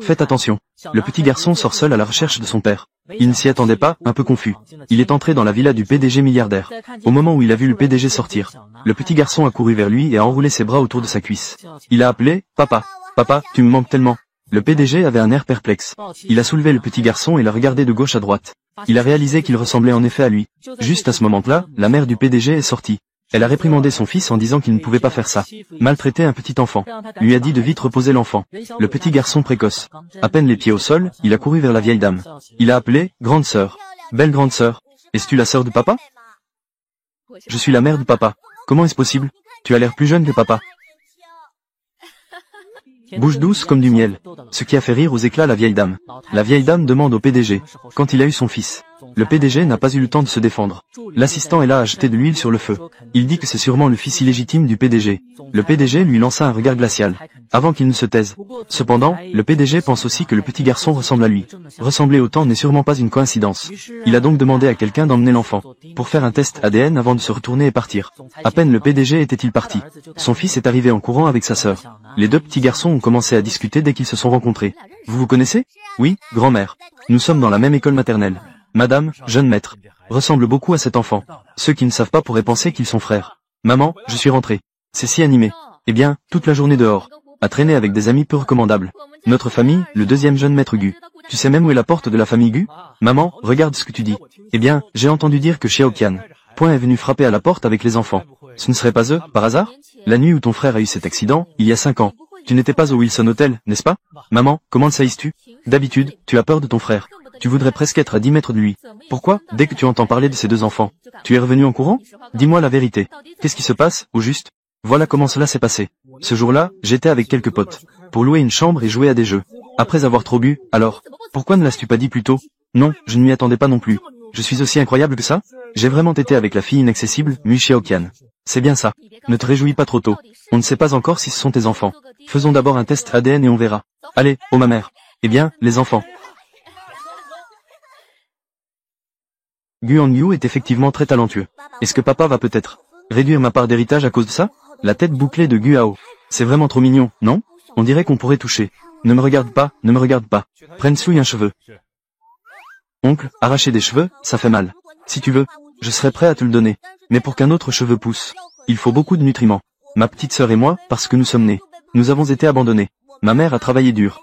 Faites attention. Le petit garçon sort seul à la recherche de son père. Il ne s'y attendait pas, un peu confus. Il est entré dans la villa du PDG milliardaire. Au moment où il a vu le PDG sortir, le petit garçon a couru vers lui et a enroulé ses bras autour de sa cuisse. Il a appelé « Papa, papa, tu me manques tellement ». Le PDG avait un air perplexe. Il a soulevé le petit garçon et l'a regardé de gauche à droite. Il a réalisé qu'il ressemblait en effet à lui. Juste à ce moment-là, la mère du PDG est sortie. Elle a réprimandé son fils en disant qu'il ne pouvait pas faire ça. Maltraiter un petit enfant. Lui a dit de vite reposer l'enfant. Le petit garçon précoce. À peine les pieds au sol, il a couru vers la vieille dame. Il a appelé « Grande sœur. Belle grande sœur. Es-tu la sœur de papa ?»« Je suis la mère de papa. Comment est-ce possible? Tu as l'air plus jeune que papa. » Bouche douce comme du miel. Ce qui a fait rire aux éclats la vieille dame. La vieille dame demande au PDG, quand il a eu son fils. Le PDG n'a pas eu le temps de se défendre. L'assistant est là à jeter de l'huile sur le feu. Il dit que c'est sûrement le fils illégitime du PDG. Le PDG lui lança un regard glacial, avant qu'il ne se taise. Cependant, le PDG pense aussi que le petit garçon ressemble à lui. Ressembler autant n'est sûrement pas une coïncidence. Il a donc demandé à quelqu'un d'emmener l'enfant, pour faire un test ADN avant de se retourner et partir. À peine le PDG était-il parti. Son fils est arrivé en courant avec sa sœur. Les deux petits garçons ont commencé à discuter dès qu'ils se sont rencontrés. Vous vous connaissez? Oui, grand-mère. Nous sommes dans la même école maternelle. Madame, jeune maître, ressemble beaucoup à cet enfant. Ceux qui ne savent pas pourraient penser qu'ils sont frères. Maman, je suis rentré. C'est si animé. Eh bien, toute la journée dehors. À traîner avec des amis peu recommandables. Notre famille, le deuxième jeune maître Gu. Tu sais même où est la porte de la famille Gu? Maman, regarde ce que tu dis. Eh bien, j'ai entendu dire que Xiao Qian Point est venu frapper à la porte avec les enfants. Ce ne serait pas eux, par hasard? La nuit où ton frère a eu cet accident, il y a 5 ans. Tu n'étais pas au Wilson Hotel, n'est-ce pas? Maman, comment le saisisses-tu? D'habitude, tu as peur de ton frère. Tu voudrais presque être à 10 mètres de lui. Pourquoi, dès que tu entends parler de ces deux enfants, tu es revenu en courant? Dis-moi la vérité. Qu'est-ce qui se passe, au juste? Voilà comment cela s'est passé. Ce jour-là, j'étais avec quelques potes, pour louer une chambre et jouer à des jeux. Après avoir trop bu, alors, pourquoi ne l'as-tu pas dit plus tôt? Non, je ne m'y attendais pas non plus. Je suis aussi incroyable que ça? J'ai vraiment été avec la fille inaccessible, Mu Xiaoqian. C'est bien ça. Ne te réjouis pas trop tôt. On ne sait pas encore si ce sont tes enfants. Faisons d'abord un test ADN et on verra. Allez, oh ma mère. Eh bien, les enfants. Guan Yu est effectivement très talentueux. Est-ce que papa va peut-être réduire ma part d'héritage à cause de ça? La tête bouclée de Guao. C'est vraiment trop mignon, non? On dirait qu'on pourrait toucher. Ne me regarde pas, ne me regarde pas. Prenne-souille un cheveu. Oncle, arracher des cheveux, ça fait mal. Si tu veux, je serai prêt à te le donner. Mais pour qu'un autre cheveu pousse, il faut beaucoup de nutriments. Ma petite sœur et moi, parce que nous sommes nés, nous avons été abandonnés. Ma mère a travaillé dur.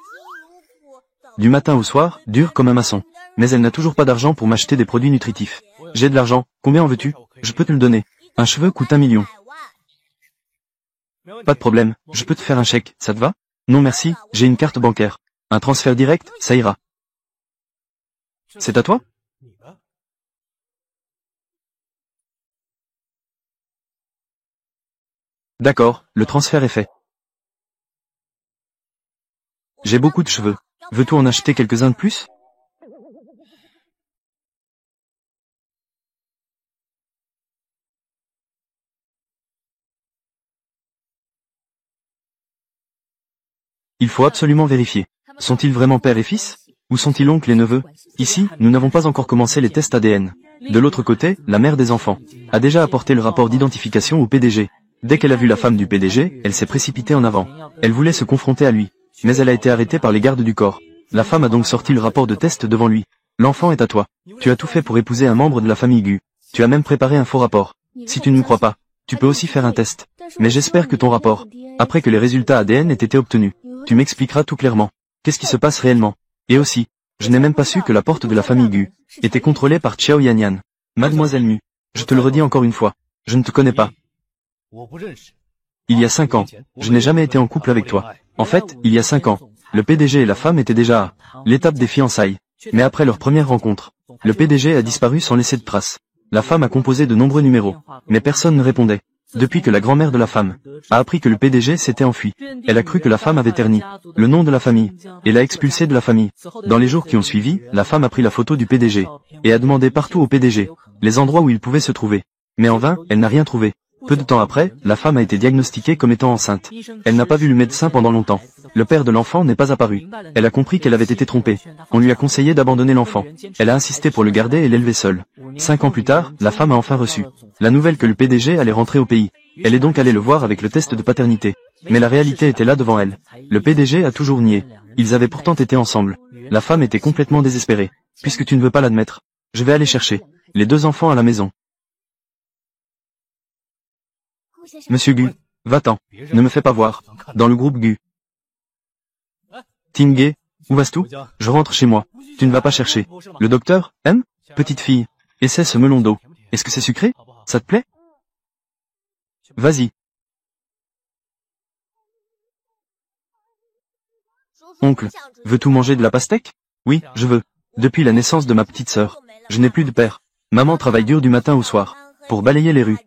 Du matin au soir, dur comme un maçon. Mais elle n'a toujours pas d'argent pour m'acheter des produits nutritifs. J'ai de l'argent, combien en veux-tu? Je peux te le donner. Un cheveu coûte 1 million. Pas de problème, je peux te faire un chèque, ça te va? Non merci, j'ai une carte bancaire. Un transfert direct, ça ira. C'est à toi? D'accord, le transfert est fait. J'ai beaucoup de cheveux. Veux-tu en acheter quelques-uns de plus? Il faut absolument vérifier. Sont-ils vraiment père et fils? Ou sont-ils oncles et neveux? Ici, nous n'avons pas encore commencé les tests ADN. De l'autre côté, la mère des enfants a déjà apporté le rapport d'identification au PDG. Dès qu'elle a vu la femme du PDG, elle s'est précipitée en avant. Elle voulait se confronter à lui. Mais elle a été arrêtée par les gardes du corps. La femme a donc sorti le rapport de test devant lui. L'enfant est à toi. Tu as tout fait pour épouser un membre de la famille Gu. Tu as même préparé un faux rapport. Si tu ne me crois pas, tu peux aussi faire un test. Mais j'espère que ton rapport, après que les résultats ADN aient été obtenus, tu m'expliqueras tout clairement. Qu'est-ce qui se passe réellement? Et aussi, je n'ai même pas su que la porte de la famille Gu était contrôlée par Xiao Yanyan. Mademoiselle Mu, je te le redis encore une fois, je ne te connais pas. Il y a 5 ans, je n'ai jamais été en couple avec toi. En fait, il y a 5 ans, le PDG et la femme étaient déjà à l'étape des fiançailles. Mais après leur première rencontre, le PDG a disparu sans laisser de traces. La femme a composé de nombreux numéros, mais personne ne répondait. Depuis que la grand-mère de la femme a appris que le PDG s'était enfui, elle a cru que la femme avait terni le nom de la famille et l'a expulsé de la famille. Dans les jours qui ont suivi, la femme a pris la photo du PDG et a demandé partout au PDG les endroits où il pouvait se trouver. Mais en vain, elle n'a rien trouvé. Peu de temps après, la femme a été diagnostiquée comme étant enceinte. Elle n'a pas vu le médecin pendant longtemps. Le père de l'enfant n'est pas apparu. Elle a compris qu'elle avait été trompée. On lui a conseillé d'abandonner l'enfant. Elle a insisté pour le garder et l'élever seule. 5 ans plus tard, la femme a enfin reçu la nouvelle que le PDG allait rentrer au pays. Elle est donc allée le voir avec le test de paternité. Mais la réalité était là devant elle. Le PDG a toujours nié. Ils avaient pourtant été ensemble. La femme était complètement désespérée. Puisque tu ne veux pas l'admettre, je vais aller chercher les deux enfants à la maison. Monsieur Gu, va-t'en. Ne me fais pas voir. Dans le groupe Gu. Tingé, où vas-tu? Je rentre chez moi. Tu ne vas pas chercher le docteur, M? Petite fille. Essaie ce melon d'eau. Est-ce que c'est sucré? Ça te plaît? Vas-y. Oncle, veux-tu manger de la pastèque? Oui, je veux. Depuis la naissance de ma petite sœur, je n'ai plus de père. Maman travaille dur du matin au soir, pour balayer les rues.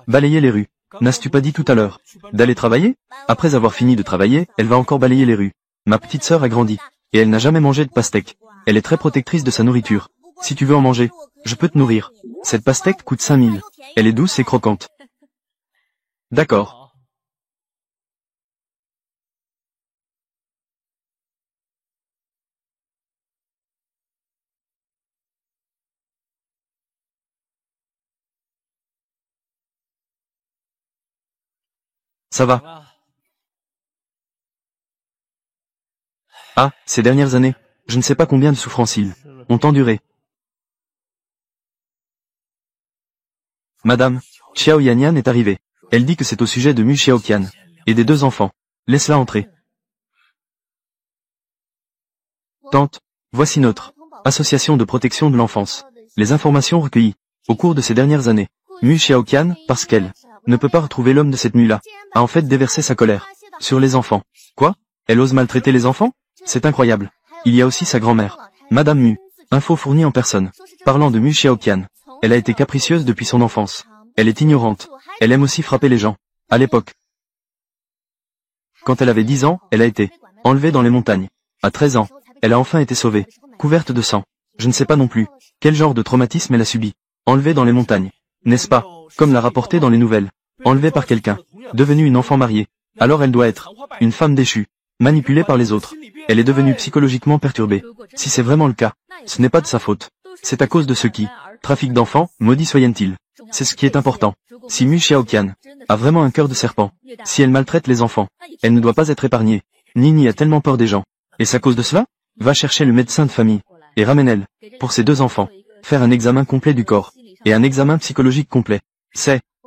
Balayer les rues. N'as-tu pas dit tout à l'heure d'aller travailler? Après avoir fini de travailler, elle va encore balayer les rues. Ma petite sœur a grandi, et elle n'a jamais mangé de pastèque. Elle est très protectrice de sa nourriture. Si tu veux en manger, je peux te nourrir. Cette pastèque coûte 5000. Elle est douce et croquante. D'accord. Ça va. Ah, ces dernières années, je ne sais pas combien de souffrances ils ont enduré. Madame, Xiao Yanyan est arrivée. Elle dit que c'est au sujet de Mu Xiaoqian et des deux enfants. Laisse-la entrer. Tante, voici notre association de protection de l'enfance. Les informations recueillies au cours de ces dernières années. Mu Xiaoqian, parce qu'elle ne peut pas retrouver l'homme de cette nuit-là, a en fait déversé sa colère sur les enfants. Quoi? Elle ose maltraiter les enfants? C'est incroyable. Il y a aussi sa grand-mère, Madame Mu, info fournie en personne. Parlant de Mu Xiaoqian, elle a été capricieuse depuis son enfance. Elle est ignorante. Elle aime aussi frapper les gens. À l'époque, quand elle avait 10 ans, elle a été enlevée dans les montagnes. À 13 ans, elle a enfin été sauvée, couverte de sang. Je ne sais pas non plus quel genre de traumatisme elle a subi. Enlevée dans les montagnes. N'est-ce pas? Comme l'a rapporté dans les nouvelles. Enlevée par quelqu'un. Devenue une enfant mariée. Alors elle doit être une femme déchue. Manipulée par les autres. Elle est devenue psychologiquement perturbée. Si c'est vraiment le cas, ce n'est pas de sa faute. C'est à cause de ce qui trafic d'enfants, maudit soient-ils. C'est ce qui est important. Si Mu Xiaoqian a vraiment un cœur de serpent, si elle maltraite les enfants, elle ne doit pas être épargnée. Nini a tellement peur des gens. Et c'est à cause de cela? Va chercher le médecin de famille. Et ramène-elle, pour ses deux enfants, faire un examen complet du corps. Et un examen psychologique complet.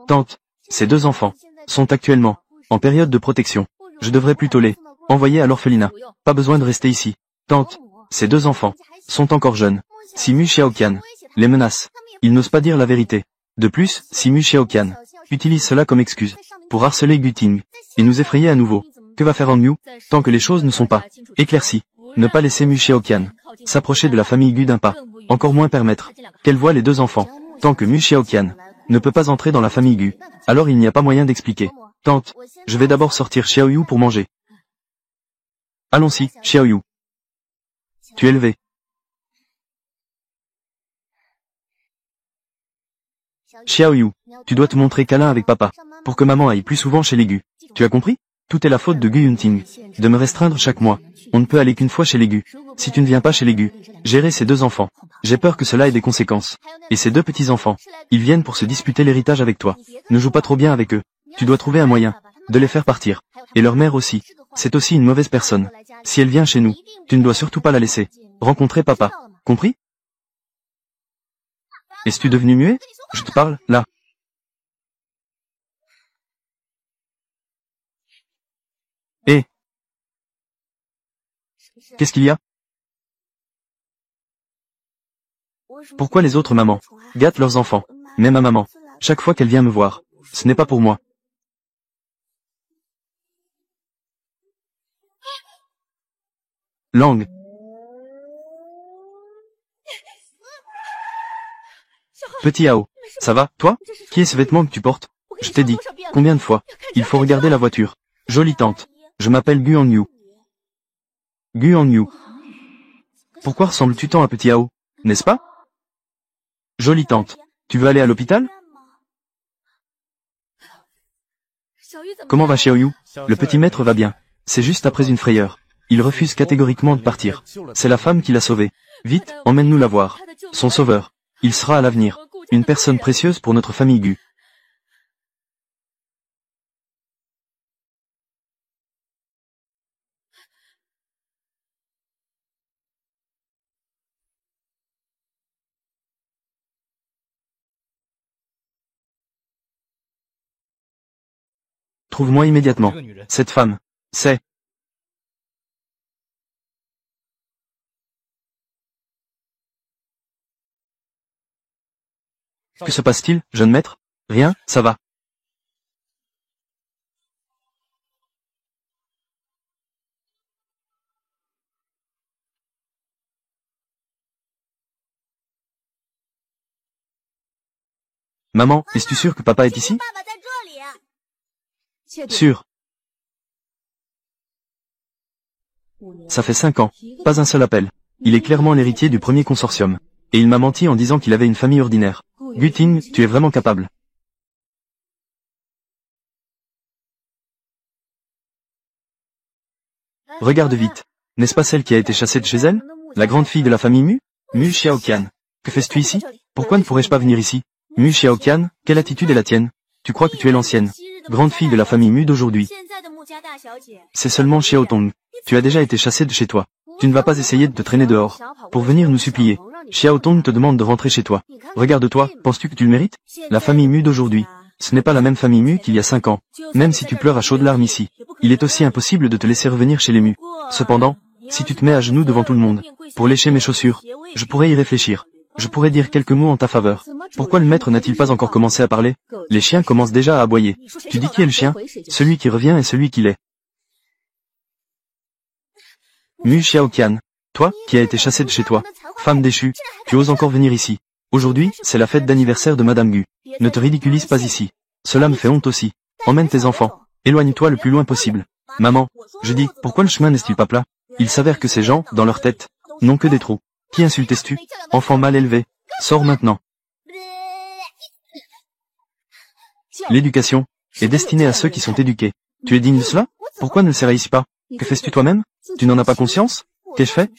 Tante, ces deux enfants sont actuellement en période de protection. Je devrais plutôt les envoyer à l'orphelinat. Pas besoin de rester ici. Tante, ces deux enfants sont encore jeunes. Si Mu Xiaoqian les menace, ils n'osent pas dire la vérité. De plus, si Mu Xiaoqian utilise cela comme excuse pour harceler Guting et nous effrayer à nouveau, que va faire Miu tant que les choses ne sont pas éclaircies? Ne pas laisser Mu Xiaoqian s'approcher de la famille Gu d'un pas, encore moins permettre qu'elle voie les deux enfants. Tant que Mu Xiaoqian ne peut pas entrer dans la famille Gu, alors il n'y a pas moyen d'expliquer. Tante, je vais d'abord sortir Xiaoyu pour manger. Allons-y, Xiaoyu. Tu es levé. Xiaoyu, tu dois te montrer câlin avec papa, pour que maman aille plus souvent chez les Gu. Tu as compris? Tout est la faute de Gu Yunting. De me restreindre chaque mois. On ne peut aller qu'une fois chez les Gu. Si tu ne viens pas chez les Gu, gérer ces deux enfants. J'ai peur que cela ait des conséquences. Et ces deux petits-enfants, ils viennent pour se disputer l'héritage avec toi. Ne joue pas trop bien avec eux. Tu dois trouver un moyen de les faire partir. Et leur mère aussi. C'est aussi une mauvaise personne. Si elle vient chez nous, tu ne dois surtout pas la laisser rencontrer papa. Compris? Es-tu devenu muet? Je te parle, là. Hé! Qu'est-ce qu'il y a? Pourquoi les autres mamans gâtent leurs enfants? Même ma maman, chaque fois qu'elle vient me voir, ce n'est pas pour moi. Langue. Petit Ao, ça va, toi? Qui est ce vêtement que tu portes? Je t'ai dit, combien de fois? Il faut regarder la voiture. Jolie tante. Je m'appelle Guan Yu. Guan Yu. Pourquoi ressembles-tu tant à Petit Ao? N'est-ce pas? Jolie tante. Tu veux aller à l'hôpital? Comment va Xiaoyu? Le petit maître va bien. C'est juste après une frayeur. Il refuse catégoriquement de partir. C'est la femme qui l'a sauvé. Vite, emmène-nous la voir. Son sauveur. Il sera à l'avenir une personne précieuse pour notre famille Gu. Trouve-moi immédiatement. Cette femme. C'est... Que se passe-t-il, jeune maître? Rien, ça va. Maman, es-tu sûre que papa est ici? Sûr. Ça fait 5 ans. Pas un seul appel. Il est clairement l'héritier du premier consortium. Et il m'a menti en disant qu'il avait une famille ordinaire. Guting, tu es vraiment capable. Regarde vite. N'est-ce pas celle qui a été chassée de chez elle? La grande fille de la famille Mu? Mu Xiaoqian. Que fais-tu ici? Pourquoi ne pourrais-je pas venir ici? Mu Xiaoqian, quelle attitude est la tienne? Tu crois que tu es l'ancienne grande fille de la famille Mu d'aujourd'hui? C'est seulement Xiaotong. Tu as déjà été chassée de chez toi. Tu ne vas pas essayer de te traîner dehors pour venir nous supplier. Xiaotong te demande de rentrer chez toi. Regarde-toi, penses-tu que tu le mérites? La famille Mu d'aujourd'hui. Ce n'est pas la même famille Mu qu'il y a 5 ans. Même si tu pleures à chaudes larmes ici, il est aussi impossible de te laisser revenir chez les Mu. Cependant, si tu te mets à genoux devant tout le monde, pour lécher mes chaussures, je pourrais y réfléchir. Je pourrais dire quelques mots en ta faveur. Pourquoi le maître n'a-t-il pas encore commencé à parler? Les chiens commencent déjà à aboyer. Tu dis qui est le chien? Celui qui revient et celui qui l'est. Mu Xiaoqian. Toi, qui as été chassé de chez toi, femme déchue, tu oses encore venir ici. Aujourd'hui, c'est la fête d'anniversaire de Madame Gu. Ne te ridiculise pas ici. Cela me fait honte aussi. Emmène tes enfants. Éloigne-toi le plus loin possible. Maman, je dis, pourquoi le chemin n'est-il pas plat? Il s'avère que ces gens, dans leur tête, n'ont que des trous. Qui insultes-tu? Enfant mal élevé. Sors maintenant. L'éducation est destinée à ceux qui sont éduqués. Tu es digne de cela? Pourquoi ne le sais-tu pas? Que fais-tu toi-même? Tu n'en as pas conscience? Qu'ai-je fait?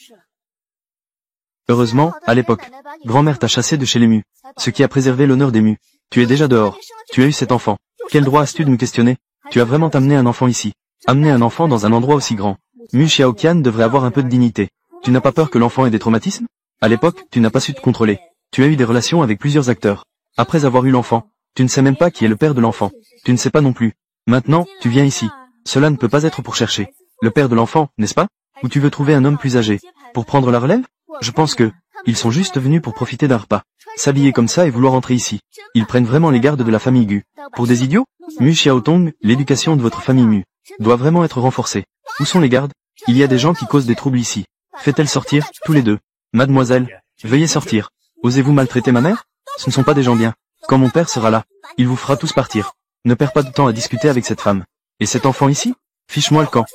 Heureusement, à l'époque, grand-mère t'a chassé de chez les Mu, ce qui a préservé l'honneur des Mu. Tu es déjà dehors. Tu as eu cet enfant. Quel droit as-tu de me questionner? Tu as vraiment amené un enfant ici. Amener un enfant dans un endroit aussi grand. Mu Xiaoqian devrait avoir un peu de dignité. Tu n'as pas peur que l'enfant ait des traumatismes? À l'époque, tu n'as pas su te contrôler. Tu as eu des relations avec plusieurs acteurs. Après avoir eu l'enfant, tu ne sais même pas qui est le père de l'enfant. Tu ne sais pas non plus. Maintenant, tu viens ici. Cela ne peut pas être pour chercher le père de l'enfant, n'est-ce pas? Ou tu veux trouver un homme plus âgé pour prendre la relève? Je pense que ils sont juste venus pour profiter d'un repas. S'habiller comme ça et vouloir entrer ici. Ils prennent vraiment les gardes de la famille Gu. Pour des idiots? Mu Xiaotong, l'éducation de votre famille Mu doit vraiment être renforcée. Où sont les gardes? Il y a des gens qui causent des troubles ici. Faites-elle sortir, tous les deux. Mademoiselle, veuillez sortir. Osez-vous maltraiter ma mère? Ce ne sont pas des gens bien. Quand mon père sera là, il vous fera tous partir. Ne perds pas de temps à discuter avec cette femme. Et cet enfant ici? Fiche-moi le camp.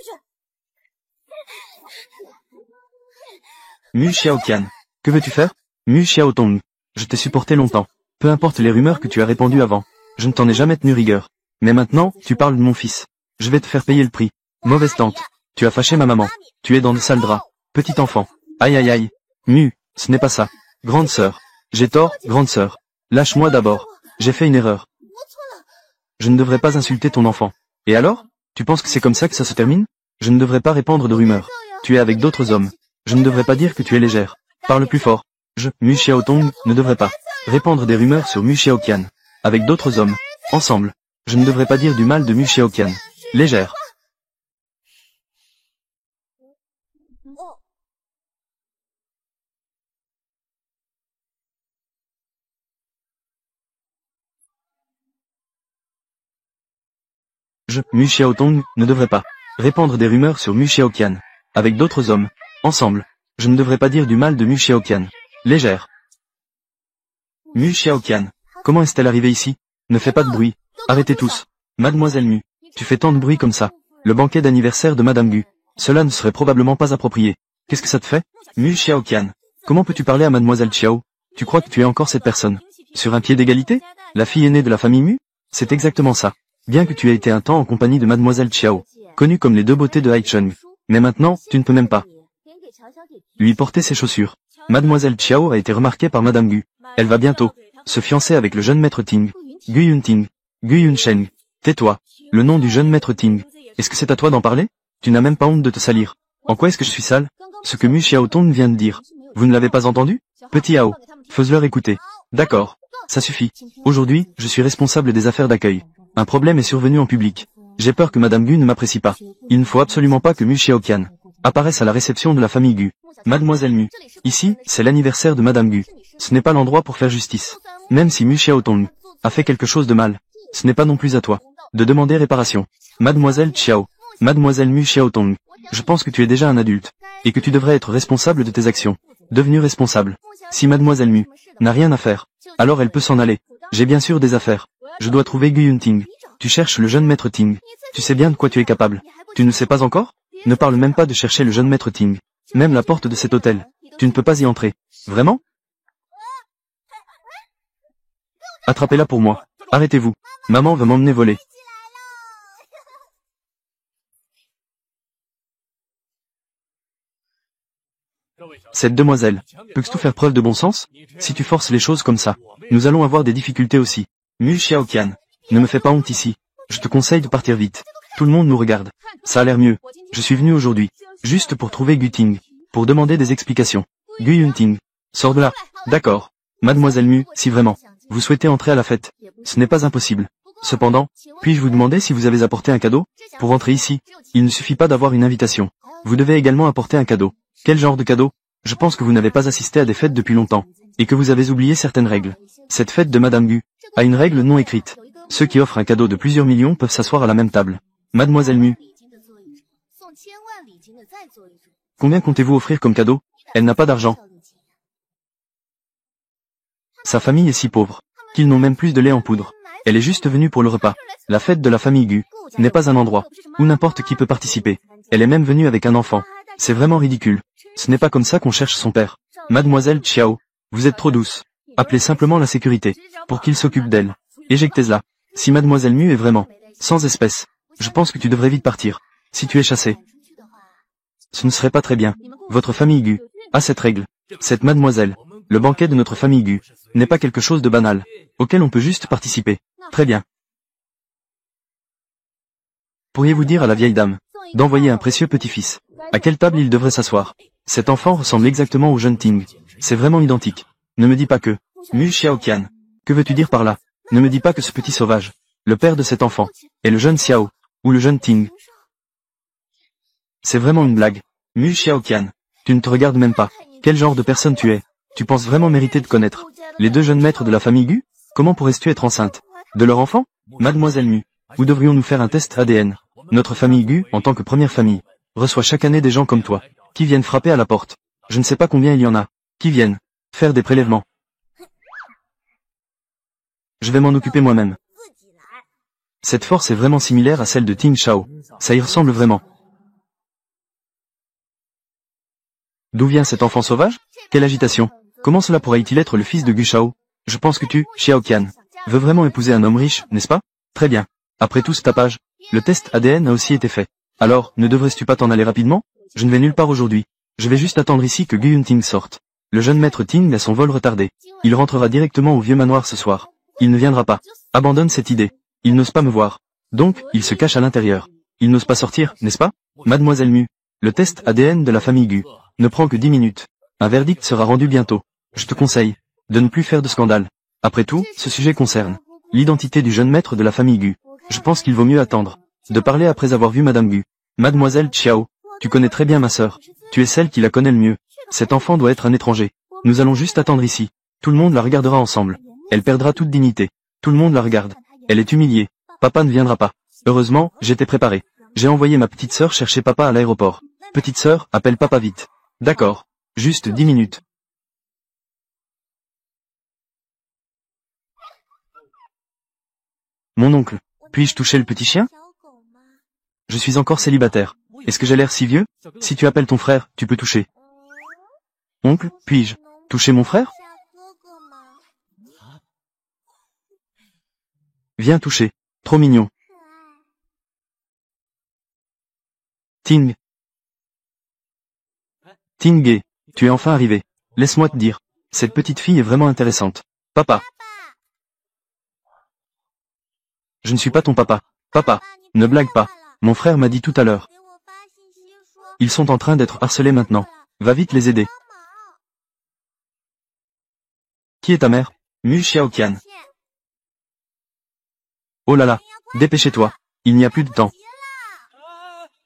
Mu Xiaoqian. Que veux-tu faire? Mu Xiaotong. Je t'ai supporté longtemps. Peu importe les rumeurs que tu as répandues avant. Je ne t'en ai jamais tenu rigueur. Mais maintenant, tu parles de mon fils. Je vais te faire payer le prix. Mauvaise tante. Tu as fâché ma maman. Tu es dans de sales draps. Petit enfant. Aïe aïe aïe. Mu, ce n'est pas ça. Grande sœur. J'ai tort, grande sœur. Lâche-moi d'abord. J'ai fait une erreur. Je ne devrais pas insulter ton enfant. Et alors? Tu penses que c'est comme ça que ça se termine? Je ne devrais pas répandre de rumeurs. Tu es avec d'autres hommes. Je ne devrais pas dire que tu es légère. Parle plus fort. Mu Xiaotong, ne devrais pas répandre des rumeurs sur Mu Xiaoqian. Avec d'autres hommes. Ensemble. Je ne devrais pas dire du mal de Mu Xiaoqian. Légère. Mu Xiaotong, ne devrait pas répandre des rumeurs sur Mu Xiaoqian. Avec d'autres hommes. Ensemble. Je ne devrais pas dire du mal de Mu Xiaoqian. Légère. Mu Xiaoqian. Comment est-elle arrivée ici? Ne fais pas de bruit. Arrêtez tous. Mademoiselle Mu. Tu fais tant de bruit comme ça. Le banquet d'anniversaire de Madame Gu. Cela ne serait probablement pas approprié. Qu'est-ce que ça te fait? Mu Xiaoqian. Comment peux-tu parler à Mademoiselle Xiao? Tu crois que tu es encore cette personne? Sur un pied d'égalité? La fille aînée de la famille Mu? C'est exactement ça. Bien que tu aies été un temps en compagnie de Mademoiselle Xiao, connue comme les deux beautés de Haicheng. Mais maintenant, tu ne peux même pas lui porter ses chaussures. Mademoiselle Xiao a été remarquée par Madame Gu. Elle va bientôt se fiancer avec le jeune maître Ting. Gu Yunting. Gu Yunsheng. Tais-toi. Le nom du jeune maître Ting. Est-ce que c'est à toi d'en parler? Tu n'as même pas honte de te salir. En quoi est-ce que je suis sale? Ce que Mu Xiaotong vient de dire. Vous ne l'avez pas entendu? Petit Hao. Fais-leur écouter. D'accord. Ça suffit. Aujourd'hui, je suis responsable des affaires d'accueil. Un problème est survenu en public. J'ai peur que Madame Gu ne m'apprécie pas. Il ne faut absolument pas que Mu Xiaoqian apparaisse à la réception de la famille Gu. Mademoiselle Mu, ici, c'est l'anniversaire de Madame Gu. Ce n'est pas l'endroit pour faire justice. Même si Mu Xiaotong a fait quelque chose de mal, ce n'est pas non plus à toi de demander réparation. Mademoiselle Xiao, Mademoiselle Mu Xiaotong, je pense que tu es déjà un adulte, et que tu devrais être responsable de tes actions. Devenue responsable. Si Mademoiselle Mu n'a rien à faire, alors elle peut s'en aller. J'ai bien sûr des affaires. Je dois trouver Gu Yunting. Tu cherches le jeune maître Ting. Tu sais bien de quoi tu es capable. Tu ne sais pas encore? Ne parle même pas de chercher le jeune maître Ting. Même la porte de cet hôtel. Tu ne peux pas y entrer. Vraiment? Attrapez-la pour moi. Arrêtez-vous. Maman veut m'emmener voler. Cette demoiselle, peux-tu faire preuve de bon sens? Si tu forces les choses comme ça, nous allons avoir des difficultés aussi. Mu Xiaoqian, ne me fais pas honte ici. Je te conseille de partir vite. Tout le monde nous regarde. Ça a l'air mieux. Je suis venu aujourd'hui, juste pour trouver Gu Ting, pour demander des explications. Gu Yunting, sors de là. D'accord. Mademoiselle Mu, si vraiment, vous souhaitez entrer à la fête, ce n'est pas impossible. Cependant, puis-je vous demander si vous avez apporté un cadeau? Pour entrer ici, il ne suffit pas d'avoir une invitation. Vous devez également apporter un cadeau. Quel genre de cadeau? Je pense que vous n'avez pas assisté à des fêtes depuis longtemps, et que vous avez oublié certaines règles. Cette fête de Madame Gu a une règle non écrite. Ceux qui offrent un cadeau de plusieurs millions peuvent s'asseoir à la même table. Mademoiselle Mu, combien comptez-vous offrir comme cadeau? Elle n'a pas d'argent. Sa famille est si pauvre qu'ils n'ont même plus de lait en poudre. Elle est juste venue pour le repas. La fête de la famille Gu n'est pas un endroit où n'importe qui peut participer. Elle est même venue avec un enfant. C'est vraiment ridicule. Ce n'est pas comme ça qu'on cherche son père. Mademoiselle Xiao, vous êtes trop douce. Appelez simplement la sécurité, pour qu'il s'occupe d'elle. Éjectez-la. Si Mademoiselle Mu est vraiment sans espèce, je pense que tu devrais vite partir. Si tu es chassé, ce ne serait pas très bien. Votre famille Gu a cette règle. Cette mademoiselle, le banquet de notre famille Gu, n'est pas quelque chose de banal, auquel on peut juste participer. Très bien. Pourriez-vous dire à la vieille dame d'envoyer un précieux petit-fils? À quelle table il devrait s'asseoir? Cet enfant ressemble exactement au jeune Ting. C'est vraiment identique. Ne me dis pas que... Mu Xiaoqian. Que veux-tu dire par là? Ne me dis pas que ce petit sauvage, le père de cet enfant, est le jeune Xiao, ou le jeune Ting. C'est vraiment une blague. Mu Xiaoqian. Tu ne te regardes même pas. Quel genre de personne tu es? Tu penses vraiment mériter de connaître les deux jeunes maîtres de la famille Gu? Comment pourrais-tu être enceinte de leur enfant? Mademoiselle Mu, où devrions-nous faire un test ADN? Notre famille Gu, en tant que première famille, reçoit chaque année des gens comme toi, qui viennent frapper à la porte. Je ne sais pas combien il y en a, qui viennent faire des prélèvements. Je vais m'en occuper moi-même. Cette force est vraiment similaire à celle de Ting Shao. Ça y ressemble vraiment. D'où vient cet enfant sauvage? Quelle agitation? Comment cela pourrait-il être le fils de Gu Shao? Je pense que tu, Xiaoqian, veux vraiment épouser un homme riche, n'est-ce pas? Très bien. Après tout ce tapage, le test ADN a aussi été fait. Alors, ne devrais-tu pas t'en aller rapidement? Je ne vais nulle part aujourd'hui. Je vais juste attendre ici que Gu Yunting sorte. Le jeune maître Ting a son vol retardé. Il rentrera directement au vieux manoir ce soir. Il ne viendra pas. Abandonne cette idée. Il n'ose pas me voir. Donc, il se cache à l'intérieur. Il n'ose pas sortir, n'est-ce pas? Mademoiselle Mu, le test ADN de la famille Gu ne prend que 10 minutes. Un verdict sera rendu bientôt. Je te conseille de ne plus faire de scandale. Après tout, ce sujet concerne l'identité du jeune maître de la famille Gu. Je pense qu'il vaut mieux attendre de parler après avoir vu Madame Gu. Mademoiselle Xiao, tu connais très bien ma sœur. Tu es celle qui la connaît le mieux. Cet enfant doit être un étranger. Nous allons juste attendre ici. Tout le monde la regardera ensemble. Elle perdra toute dignité. Tout le monde la regarde. Elle est humiliée. Papa ne viendra pas. Heureusement, j'étais préparé. J'ai envoyé ma petite sœur chercher papa à l'aéroport. Petite sœur, appelle papa vite. D'accord. Juste 10 minutes. Mon oncle, puis-je toucher le petit chien? Je suis encore célibataire. Est-ce que j'ai l'air si vieux? Si tu appelles ton frère, tu peux toucher. Oncle, puis-je toucher mon frère? Viens toucher. Trop mignon. Ting. Ting, tu es enfin arrivé. Laisse-moi te dire. Cette petite fille est vraiment intéressante. Papa. Je ne suis pas ton papa. Papa, ne blague pas. Mon frère m'a dit tout à l'heure. Ils sont en train d'être harcelés maintenant. Va vite les aider. Qui est ta mère? Mu Xiaoqian. Oh là là, dépêchez-toi. Il n'y a plus de temps.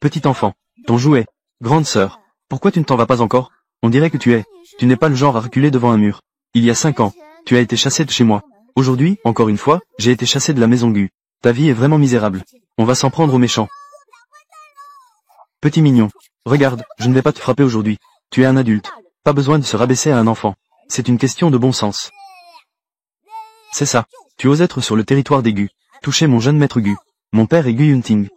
Petit enfant. Ton jouet. Grande sœur. Pourquoi tu ne t'en vas pas encore? On dirait que tu n'es pas le genre à reculer devant un mur. Il y a 5 ans, tu as été chassé de chez moi. Aujourd'hui, encore une fois, j'ai été chassé de la maison Gu. Ta vie est vraiment misérable. On va s'en prendre aux méchants. Petit mignon. Regarde, je ne vais pas te frapper aujourd'hui. Tu es un adulte. Pas besoin de se rabaisser à un enfant. C'est une question de bon sens. C'est ça. Tu oses être sur le territoire des Gu. Toucher mon jeune maître Gu. Mon père est Gu Yunting.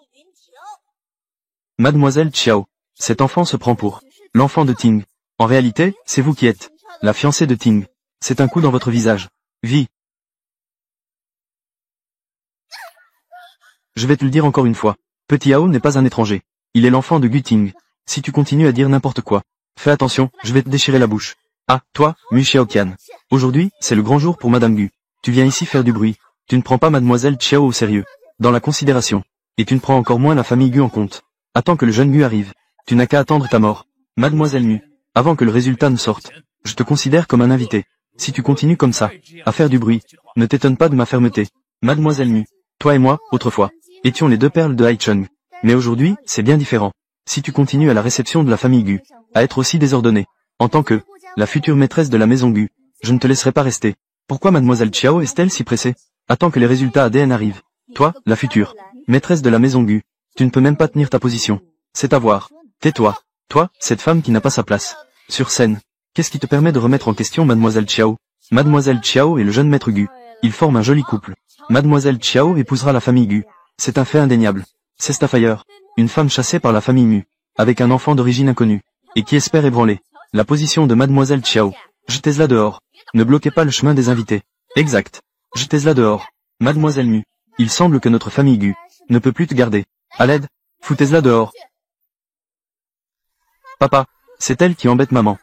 Mademoiselle Xiao. Cet enfant se prend pour l'enfant de Ting. En réalité, c'est vous qui êtes la fiancée de Ting. C'est un coup dans votre visage. Vie. Je vais te le dire encore une fois. Petit Hao n'est pas un étranger. Il est l'enfant de Gu Ting. Si tu continues à dire n'importe quoi, fais attention, je vais te déchirer la bouche. Ah, toi, Mu Xiaoqian. Aujourd'hui, c'est le grand jour pour Madame Gu. Tu viens ici faire du bruit. Tu ne prends pas Mademoiselle Xiao au sérieux. Dans la considération. Et tu ne prends encore moins la famille Gu en compte. Attends que le jeune Gu arrive. Tu n'as qu'à attendre ta mort. Mademoiselle Mu. Avant que le résultat ne sorte. Je te considère comme un invité. Si tu continues comme ça, à faire du bruit, ne t'étonne pas de ma fermeté. Mademoiselle Mu. Toi et moi, autrefois, étions les deux perles de Haicheng. Mais aujourd'hui, c'est bien différent. Si tu continues à la réception de la famille Gu, à être aussi désordonnée, en tant que la future maîtresse de la maison Gu, je ne te laisserai pas rester. Pourquoi Mademoiselle Xiao est-elle si pressée? Attends que les résultats ADN arrivent. Toi, la future maîtresse de la maison Gu, tu ne peux même pas tenir ta position. C'est à voir. Tais-toi. Toi, cette femme qui n'a pas sa place. Sur scène. Qu'est-ce qui te permet de remettre en question Mademoiselle Xiao? Mademoiselle Xiao et le jeune maître Gu. Ils forment un joli couple. Mademoiselle Xiao épousera la famille Gu. C'est un fait indéniable. C'est Starfire. Une femme chassée par la famille Mu. Avec un enfant d'origine inconnue. Et qui espère ébranler la position de Mademoiselle Xiao. Jetez-la dehors. Ne bloquez pas le chemin des invités. Exact. Jetez-la dehors. Mademoiselle Mu. Il semble que notre famille Gu ne peut plus te garder. À l'aide. Foutez-la dehors. Papa. C'est elle qui embête maman.